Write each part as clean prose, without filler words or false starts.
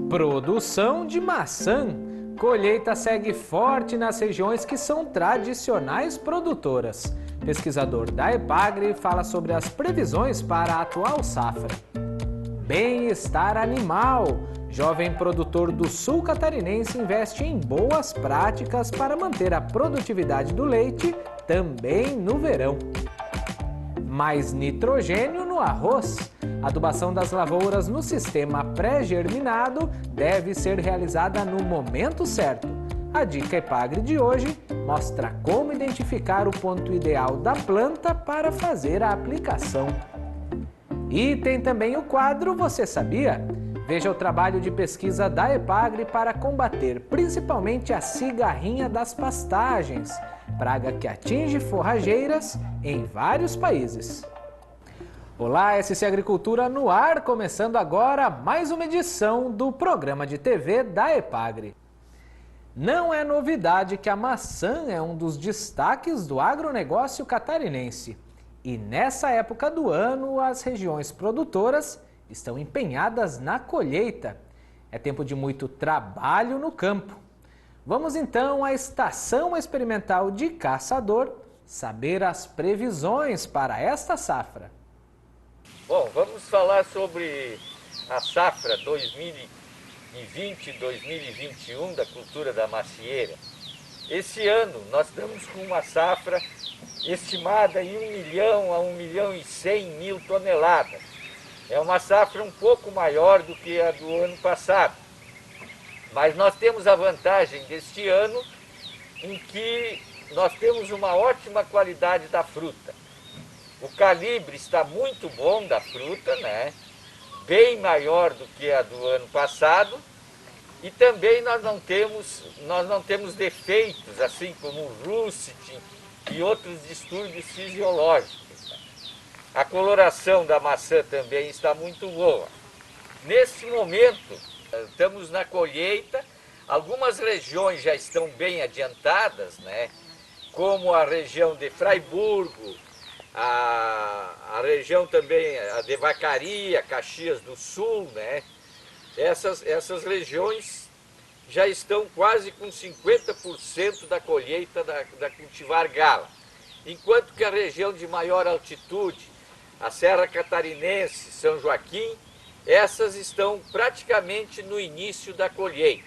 Produção de maçã. Colheita segue forte nas regiões que são tradicionais produtoras. Pesquisador da EPAGRE fala sobre as previsões para a atual safra. Bem-estar animal. Jovem produtor do sul catarinense investe em boas práticas para manter a produtividade do leite também no verão. Mais nitrogênio no arroz. A adubação das lavouras no sistema pré-germinado deve ser realizada no momento certo. A dica EPAGRE de hoje mostra como identificar o ponto ideal da planta para fazer a aplicação. E tem também o quadro Você Sabia? Veja o trabalho de pesquisa da EPAGRE para combater principalmente a cigarrinha das pastagens, praga que atinge forrageiras em vários países. Olá, SC Agricultura no ar, começando agora mais uma edição do programa de TV da EPAGRE. Não é novidade que a maçã é um dos destaques do agronegócio catarinense. E nessa época do ano, as regiões produtoras estão empenhadas na colheita. É tempo de muito trabalho no campo. Vamos então à Estação Experimental de Caçador saber as previsões para esta safra. Bom, vamos falar sobre a safra 2020-2021 da cultura da macieira. Esse ano nós estamos com uma safra estimada em 1 milhão a 1 milhão e 100 mil toneladas. É uma safra um pouco maior do que a do ano passado. Mas nós temos a vantagem deste ano em que nós temos uma ótima qualidade da fruta. O calibre está muito bom da fruta, né? Bem maior do que a do ano passado. E também nós não temos defeitos, assim como o russet e outros distúrbios fisiológicos. A coloração da maçã também está muito boa. Nesse momento, estamos na colheita. Algumas regiões já estão bem adiantadas, né? Como a região de Fraiburgo, a região também a de Vacaria, Caxias do Sul, né? Essas regiões já estão quase com 50% da colheita da cultivar gala. Enquanto que a região de maior altitude, a Serra Catarinense, São Joaquim, essas estão praticamente no início da colheita.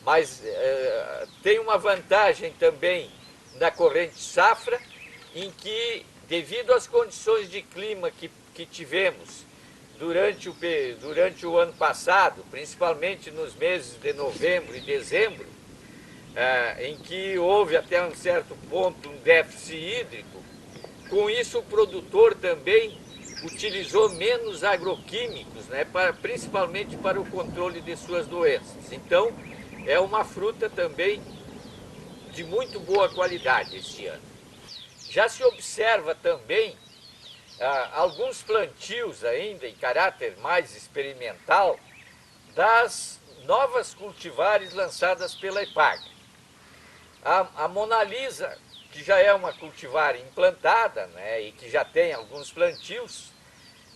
Mas tem uma vantagem também na corrente safra, em que, devido às condições de clima que tivemos durante o ano passado, principalmente nos meses de novembro e dezembro, em que houve até um certo ponto um déficit hídrico, com isso o produtor também utilizou menos agroquímicos, né, principalmente para o controle de suas doenças. Então, é uma fruta também de muito boa qualidade este ano. Já se observa também alguns plantios ainda em caráter mais experimental das novas cultivares lançadas pela EPAGRE. A Mona Lisa, que já é uma cultivar implantada, né, e que já tem alguns plantios,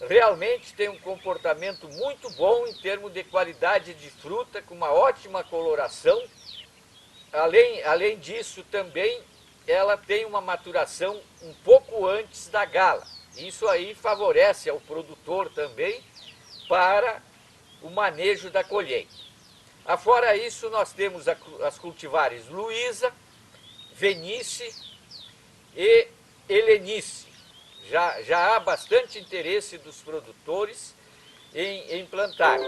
realmente tem um comportamento muito bom em termos de qualidade de fruta, com uma ótima coloração. Além disso, também ela tem uma maturação um pouco antes da gala. Isso aí favorece ao produtor também para o manejo da colheita. Afora isso, nós temos as cultivares Luísa, Venice e Helenice. Já há bastante interesse dos produtores em plantar.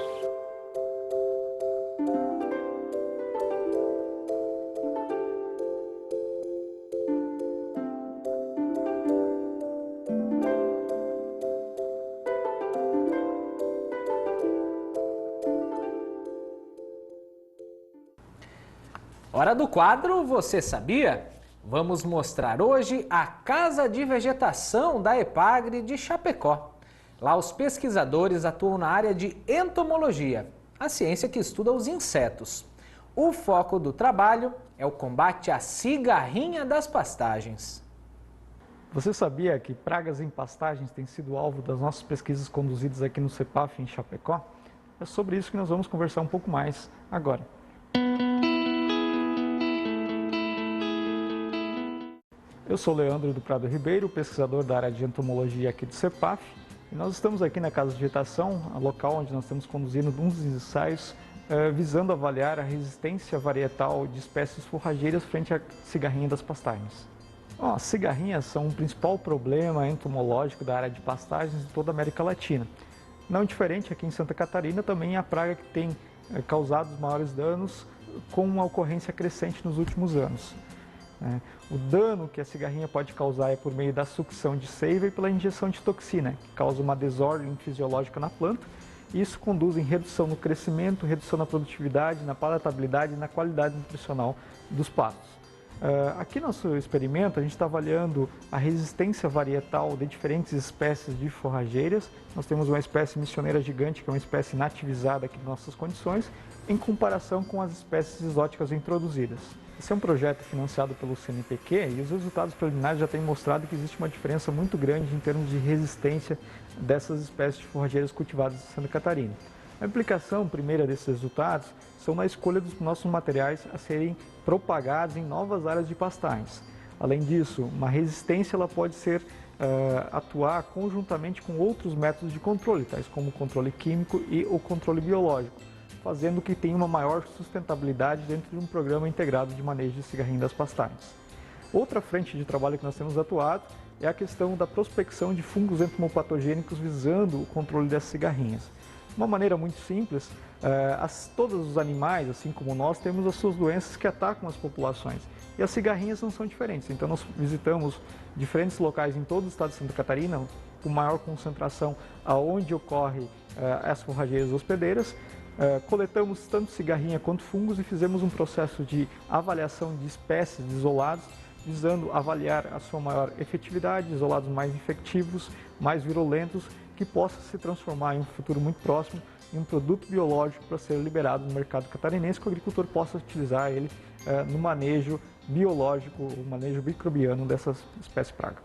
Hora do quadro Você Sabia? Vamos mostrar hoje a Casa de Vegetação da EPAGRE de Chapecó. Lá os pesquisadores atuam na área de entomologia, a ciência que estuda os insetos. O foco do trabalho é o combate à cigarrinha das pastagens. Você sabia que pragas em pastagens têm sido alvo das nossas pesquisas conduzidas aqui no CEPAF em Chapecó? É sobre isso que nós vamos conversar um pouco mais agora. Eu sou Leandro do Prado Ribeiro, pesquisador da área de entomologia aqui do CEPAF, e nós estamos aqui na Casa de Vegetação, a local onde nós estamos conduzindo uns ensaios visando avaliar a resistência varietal de espécies forrageiras frente à cigarrinha das pastagens. Bom, as cigarrinhas são o principal problema entomológico da área de pastagens em toda a América Latina. Não diferente aqui em Santa Catarina, também é a praga que tem causado os maiores danos com uma ocorrência crescente nos últimos anos. O dano que a cigarrinha pode causar é por meio da sucção de seiva e pela injeção de toxina, que causa uma desordem fisiológica na planta. Isso conduz em redução no crescimento, redução na produtividade, na palatabilidade e na qualidade nutricional dos pastos. Aqui no nosso experimento, a gente está avaliando a resistência varietal de diferentes espécies de forrageiras. Nós temos uma espécie missioneira gigante, que é uma espécie nativizada aqui em nossas condições, em comparação com as espécies exóticas introduzidas. Esse é um projeto financiado pelo CNPq e os resultados preliminares já têm mostrado que existe uma diferença muito grande em termos de resistência dessas espécies de forrageiras cultivadas em Santa Catarina. A implicação primeira desses resultados são na escolha dos nossos materiais a serem propagados em novas áreas de pastagens. Além disso, uma resistência ela pode ser atuar conjuntamente com outros métodos de controle, tais como o controle químico e o controle biológico, fazendo que tenha uma maior sustentabilidade dentro de um programa integrado de manejo de cigarrinha das pastagens. Outra frente de trabalho que nós temos atuado é a questão da prospecção de fungos entomopatogênicos visando o controle das cigarrinhas. De uma maneira muito simples, todos os animais, assim como nós, temos as suas doenças que atacam as populações. E as cigarrinhas não são diferentes. Então nós visitamos diferentes locais em todo o estado de Santa Catarina, com maior concentração aonde ocorre as forrageiras hospedeiras. Coletamos tanto cigarrinha quanto fungos e fizemos um processo de avaliação de espécies isoladas, visando avaliar a sua maior efetividade, isolados mais infectivos, mais virulentos, que possa se transformar em um futuro muito próximo em um produto biológico para ser liberado no mercado catarinense, que o agricultor possa utilizar ele no manejo biológico, o manejo microbiano dessas espécies praga.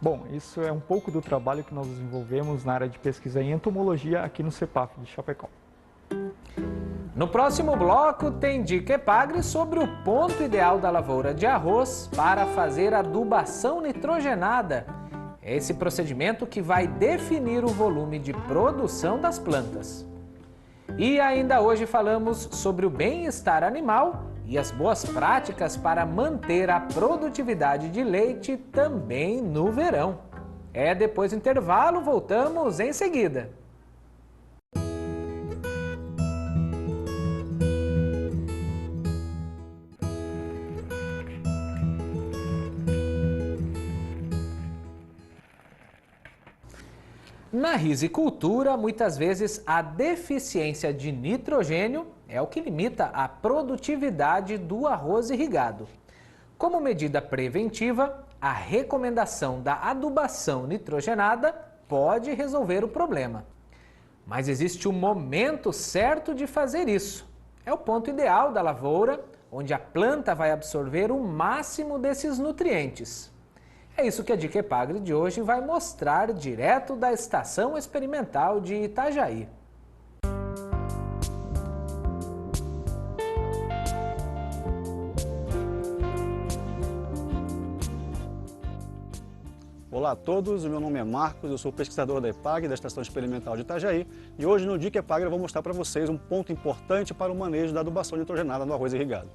Bom, isso é um pouco do trabalho que nós desenvolvemos na área de pesquisa em entomologia aqui no CEPAF de Chapecó. No próximo bloco tem dica Epagre sobre o ponto ideal da lavoura de arroz para fazer adubação nitrogenada. É esse procedimento que vai definir o volume de produção das plantas. E ainda hoje falamos sobre o bem-estar animal e as boas práticas para manter a produtividade de leite também no verão. Depois do intervalo, voltamos em seguida. Na risicultura, muitas vezes a deficiência de nitrogênio é o que limita a produtividade do arroz irrigado. Como medida preventiva, a recomendação da adubação nitrogenada pode resolver o problema. Mas existe um momento certo de fazer isso. É o ponto ideal da lavoura, onde a planta vai absorver o máximo desses nutrientes. É isso que a Dica Epagre de hoje vai mostrar direto da Estação Experimental de Itajaí. Olá a todos, o meu nome é Marcos, eu sou pesquisador da Epagre, da Estação Experimental de Itajaí, e hoje no Dica Epagre eu vou mostrar para vocês um ponto importante para o manejo da adubação nitrogenada no arroz irrigado.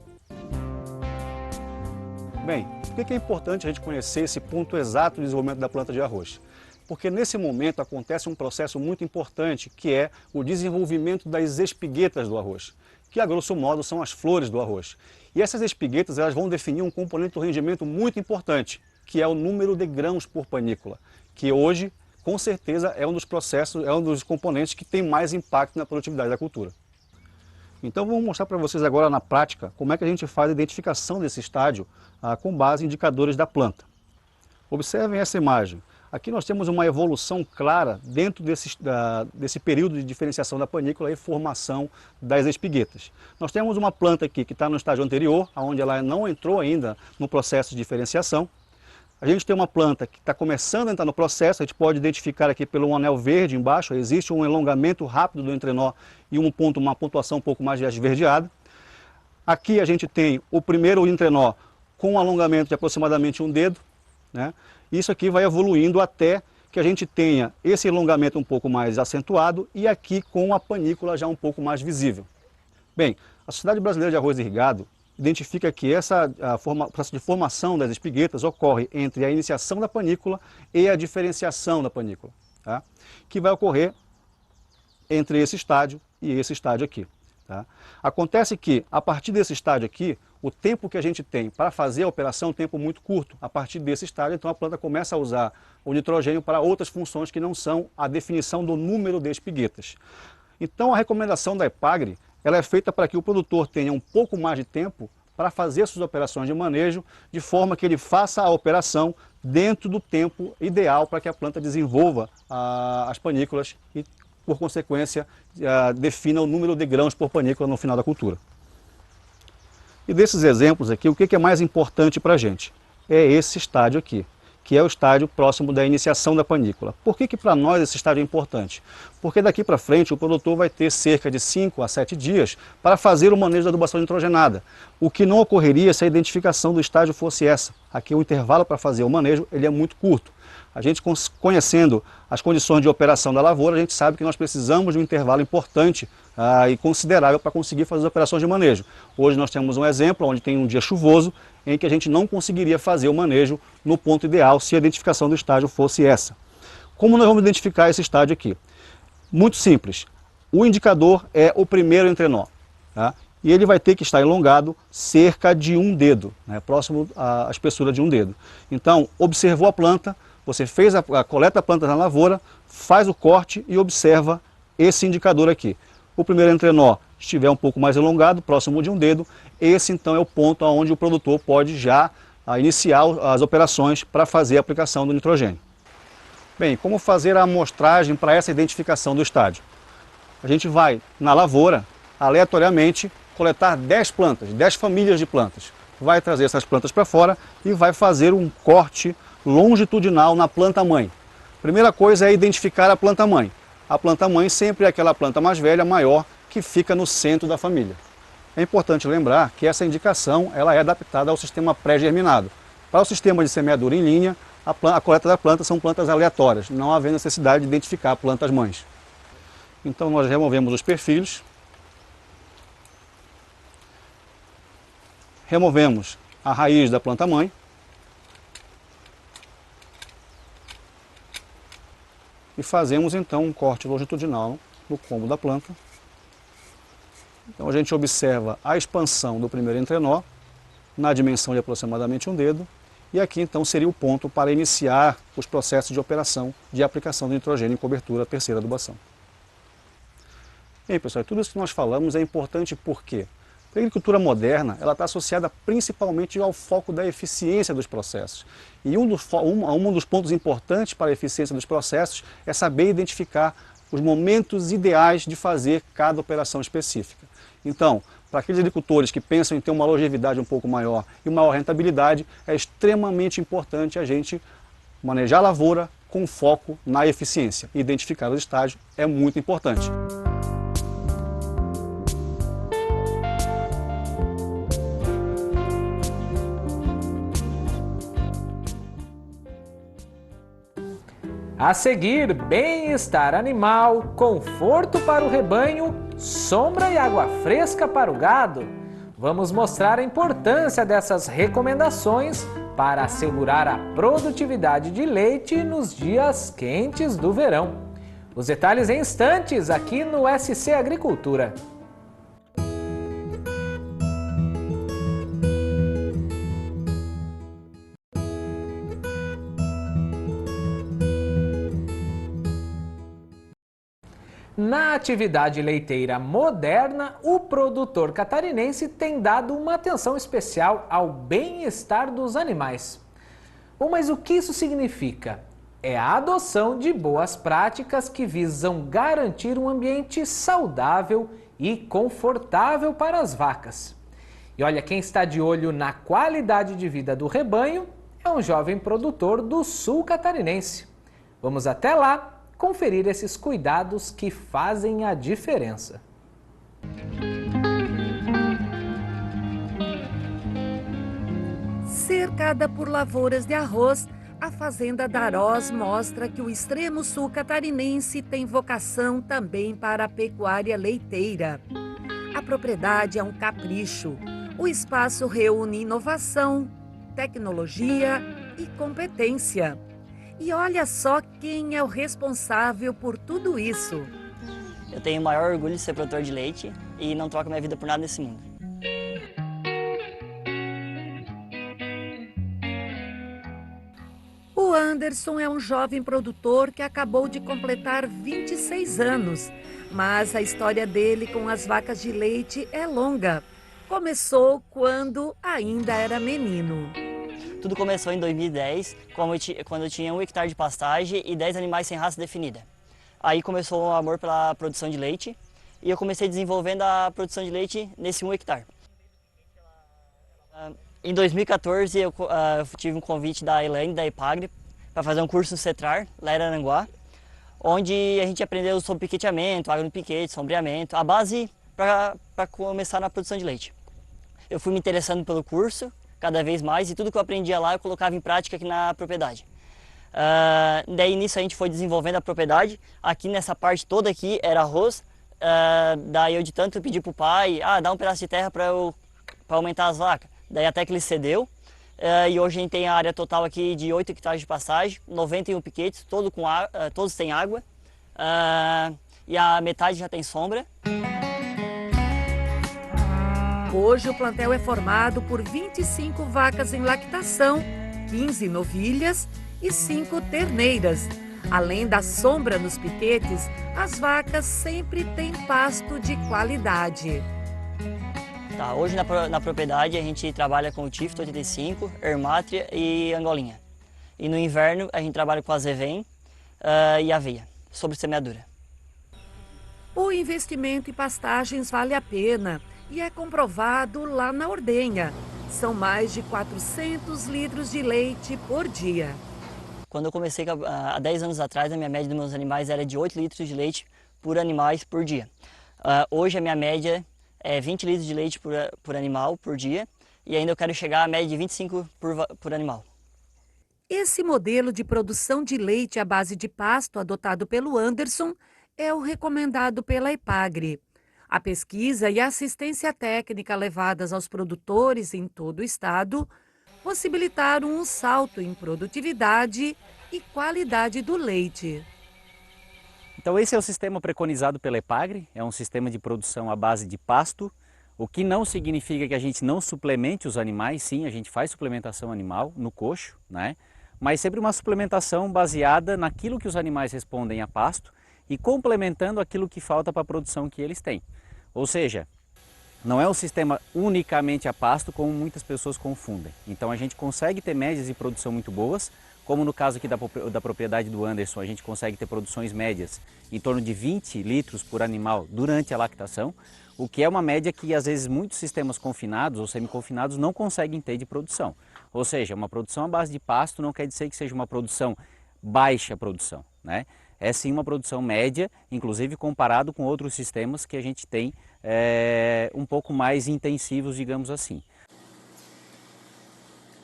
Bem, por que é importante a gente conhecer esse ponto exato de desenvolvimento da planta de arroz? Porque nesse momento acontece um processo muito importante, que é o desenvolvimento das espiguetas do arroz, que a grosso modo são as flores do arroz. E essas espiguetas elas vão definir um componente do rendimento muito importante, que é o número de grãos por panícula, que hoje, com certeza, é um dos processos, é um dos componentes que tem mais impacto na produtividade da cultura. Então vamos mostrar para vocês agora na prática como é que a gente faz a identificação desse estádio com base em indicadores da planta. Observem essa imagem. Aqui nós temos uma evolução clara dentro desse período de diferenciação da panícula e formação das espiguetas. Nós temos uma planta aqui que está no estágio anterior, onde ela não entrou ainda no processo de diferenciação. A gente tem uma planta que está começando a entrar no processo, a gente pode identificar aqui pelo anel verde embaixo, existe um alongamento rápido do entrenó e uma pontuação um pouco mais esverdeada. Aqui a gente tem o primeiro entrenó com um alongamento de aproximadamente um dedo, né? Isso aqui vai evoluindo até que a gente tenha esse alongamento um pouco mais acentuado e aqui com a panícula já um pouco mais visível. Bem, a Sociedade Brasileira de Arroz Irrigado identifica que o processo de formação das espiguetas ocorre entre a iniciação da panícula e a diferenciação da panícula, tá? Que vai ocorrer entre esse estágio e esse estágio aqui. Tá? Acontece que, a partir desse estágio aqui, o tempo que a gente tem para fazer a operação é um tempo muito curto. A partir desse estágio, então, a planta começa a usar o nitrogênio para outras funções que não são a definição do número de espiguetas. Então, a recomendação da EPAGRE, ela é feita para que o produtor tenha um pouco mais de tempo para fazer suas operações de manejo, de forma que ele faça a operação dentro do tempo ideal para que a planta desenvolva as panículas e, por consequência, defina o número de grãos por panícula no final da cultura. E desses exemplos aqui, o que é mais importante para a gente? É esse estágio aqui, que é o estágio próximo da iniciação da panícula. Por que para nós esse estágio é importante? Porque daqui para frente o produtor vai ter cerca de 5 a 7 dias para fazer o manejo da adubação nitrogenada, o que não ocorreria se a identificação do estágio fosse essa. Aqui o intervalo para fazer o manejo ele é muito curto. A gente, conhecendo as condições de operação da lavoura, a gente sabe que nós precisamos de um intervalo importante e considerável para conseguir fazer as operações de manejo. Hoje nós temos um exemplo onde tem um dia chuvoso, em que a gente não conseguiria fazer o manejo no ponto ideal se a identificação do estágio fosse essa. Como nós vamos identificar esse estágio aqui? Muito simples. O indicador é o primeiro entrenó, tá? E ele vai ter que estar elongado cerca de um dedo, né, próximo à espessura de um dedo. Então, observou a planta, você fez a coleta da planta na lavoura, faz o corte e observa esse indicador aqui. O primeiro entrenó estiver um pouco mais alongado, próximo de um dedo, esse então é o ponto onde o produtor pode já iniciar as operações para fazer a aplicação do nitrogênio. Bem, como fazer a amostragem para essa identificação do estágio? A gente vai na lavoura, aleatoriamente, coletar 10 plantas, 10 famílias de plantas. Vai trazer essas plantas para fora e vai fazer um corte longitudinal na planta-mãe. Primeira coisa é identificar a planta-mãe. A planta-mãe sempre é aquela planta mais velha, maior, que fica no centro da família. É importante lembrar que essa indicação ela é adaptada ao sistema pré-germinado. Para o sistema de semeadura em linha, a coleta da planta são plantas aleatórias, não havendo necessidade de identificar plantas-mães. Então nós removemos os perfilhos, removemos a raiz da planta-mãe, e fazemos então um corte longitudinal no combo da planta. Então a gente observa a expansão do primeiro entrenó na dimensão de aproximadamente um dedo e aqui então seria o ponto para iniciar os processos de operação de aplicação de nitrogênio em cobertura terceira adubação. Bem pessoal, tudo isso que nós falamos é importante porque a agricultura moderna ela está associada principalmente ao foco da eficiência dos processos. E um dos pontos importantes para a eficiência dos processos é saber identificar os momentos ideais de fazer cada operação específica. Então, para aqueles agricultores que pensam em ter uma longevidade um pouco maior e maior rentabilidade, é extremamente importante a gente manejar a lavoura com foco na eficiência. Identificar os estágios é muito importante. A seguir, bem-estar animal, conforto para o rebanho, sombra e água fresca para o gado. Vamos mostrar a importância dessas recomendações para assegurar a produtividade de leite nos dias quentes do verão. Os detalhes em instantes aqui no SC Agricultura. Na atividade leiteira moderna, o produtor catarinense tem dado uma atenção especial ao bem-estar dos animais. Bom, mas o que isso significa? É a adoção de boas práticas que visam garantir um ambiente saudável e confortável para as vacas. E olha, quem está de olho na qualidade de vida do rebanho é um jovem produtor do sul catarinense. Vamos até lá conferir esses cuidados que fazem a diferença. Cercada por lavouras de arroz, a fazenda Darós mostra que o extremo sul catarinense tem vocação também para a pecuária leiteira. A propriedade é um capricho. O espaço reúne inovação, tecnologia e competência. E olha só quem é o responsável por tudo isso. Eu tenho o maior orgulho de ser produtor de leite e não troco minha vida por nada nesse mundo. O Anderson é um jovem produtor que acabou de completar 26 anos, mas a história dele com as vacas de leite é longa. Começou quando ainda era menino. Tudo começou em 2010, quando eu tinha 1 hectare de pastagem e 10 animais sem raça definida. Aí começou o amor pela produção de leite e eu comecei desenvolvendo a produção de leite nesse 1 hectare. Em 2014 eu tive um convite da Elaine, da Epagri, para fazer um curso no CETRAR, lá em Araranguá, onde a gente aprendeu sobre piqueteamento, água no piquete, sombreamento, a base para começar na produção de leite. Eu fui me interessando pelo curso cada vez mais e tudo que eu aprendia lá eu colocava em prática aqui na propriedade. Daí nisso a gente foi desenvolvendo a propriedade. Aqui nessa parte toda aqui era arroz. Daí eu de tanto pedi para o pai, dá um pedaço de terra para aumentar as vacas. Daí até que ele cedeu. E hoje a gente tem a área total aqui de 8 hectares de pastagem, 91 piquetes, todos têm água. E a metade já tem sombra. Hoje o plantel é formado por 25 vacas em lactação, 15 novilhas e 5 terneiras. Além da sombra nos piquetes, as vacas sempre têm pasto de qualidade. Hoje na propriedade a gente trabalha com o Tifto 85, Ermátria e Angolinha. E no inverno a gente trabalha com azevém e aveia, sobre semeadura. O investimento em pastagens vale a pena e é comprovado lá na ordenha. São mais de 400 litros de leite por dia. Quando eu comecei há 10 anos atrás, a minha média dos meus animais era de 8 litros de leite por animais por dia. Hoje a minha média é 20 litros de leite por animal por dia e ainda eu quero chegar à média de 25 por animal. Esse modelo de produção de leite à base de pasto adotado pelo Anderson é o recomendado pela Epagri. A pesquisa e a assistência técnica levadas aos produtores em todo o estado possibilitaram um salto em produtividade e qualidade do leite. Então esse é o sistema preconizado pela Epagri, é um sistema de produção à base de pasto, o que não significa que a gente não suplemente os animais, sim, a gente faz suplementação animal no coxo, né? Mas sempre uma suplementação baseada naquilo que os animais respondem a pasto e complementando aquilo que falta para a produção que eles têm. Ou seja, não é um sistema unicamente a pasto como muitas pessoas confundem. Então a gente consegue ter médias de produção muito boas, como no caso aqui da propriedade do Anderson, a gente consegue ter produções médias em torno de 20 litros por animal durante a lactação, o que é uma média que às vezes muitos sistemas confinados ou semi-confinados não conseguem ter de produção. Ou seja, uma produção à base de pasto não quer dizer que seja uma produção baixa produção, né? É sim uma produção média, inclusive comparado com outros sistemas que a gente tem um pouco mais intensivos, digamos assim.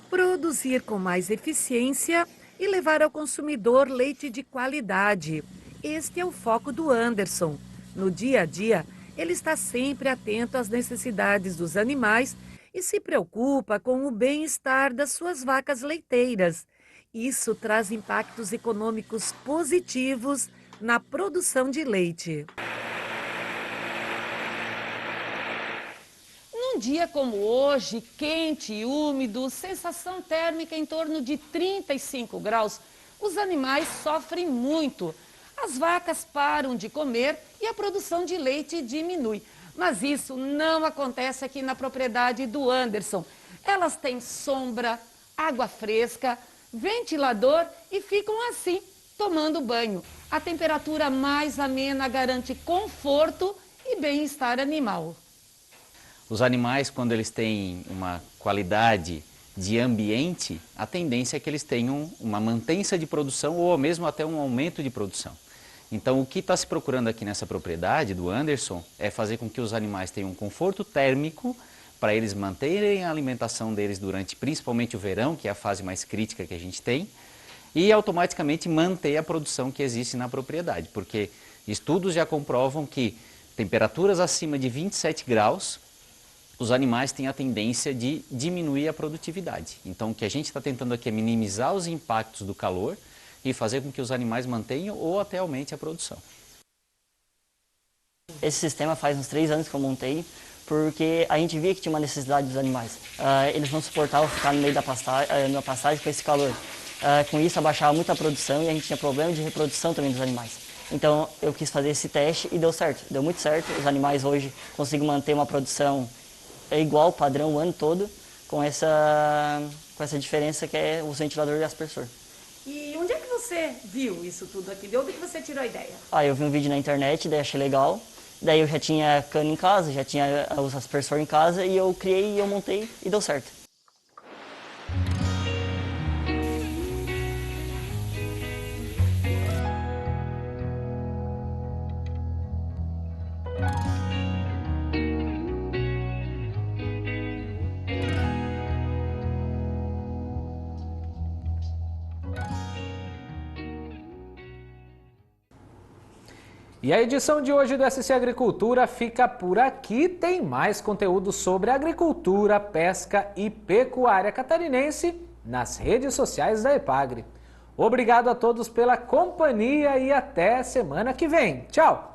Produzir com mais eficiência e levar ao consumidor leite de qualidade. Este é o foco do Anderson. No dia a dia, ele está sempre atento às necessidades dos animais e se preocupa com o bem-estar das suas vacas leiteiras. Isso traz impactos econômicos positivos na produção de leite. Num dia como hoje, quente e úmido, sensação térmica em torno de 35 graus, os animais sofrem muito. As vacas param de comer e a produção de leite diminui. Mas isso não acontece aqui na propriedade do Anderson. Elas têm sombra, água fresca, ventilador e ficam assim, tomando banho. A temperatura mais amena garante conforto e bem-estar animal. Os animais, quando eles têm uma qualidade de ambiente, a tendência é que eles tenham uma mantença de produção ou mesmo até um aumento de produção. Então, o que está se procurando aqui nessa propriedade do Anderson é fazer com que os animais tenham um conforto térmico para eles manterem a alimentação deles durante principalmente o verão, que é a fase mais crítica que a gente tem, e automaticamente manter a produção que existe na propriedade, porque estudos já comprovam que temperaturas acima de 27 graus, os animais têm a tendência de diminuir a produtividade. Então, o que a gente está tentando aqui é minimizar os impactos do calor e fazer com que os animais mantenham ou até aumente a produção. Esse sistema faz uns 3 anos que eu montei, porque a gente via que tinha uma necessidade dos animais. Eles não suportavam ficar no meio da pastagem com esse calor. Com isso, abaixava muito a produção e a gente tinha problema de reprodução também dos animais. Então, eu quis fazer esse teste e deu certo. Deu muito certo. Os animais hoje conseguem manter uma produção igual, padrão, o ano todo, com essa diferença que é o ventilador de aspersor. E onde é que você viu isso tudo aqui? De onde que você tirou a ideia? Eu vi um vídeo na internet, daí achei legal. Daí eu já tinha cano em casa, já tinha os aspersor em casa e eu criei, eu montei e deu certo. E a edição de hoje do SC Agricultura fica por aqui. Tem mais conteúdo sobre agricultura, pesca e pecuária catarinense nas redes sociais da EPAGRE. Obrigado a todos pela companhia e até semana que vem. Tchau!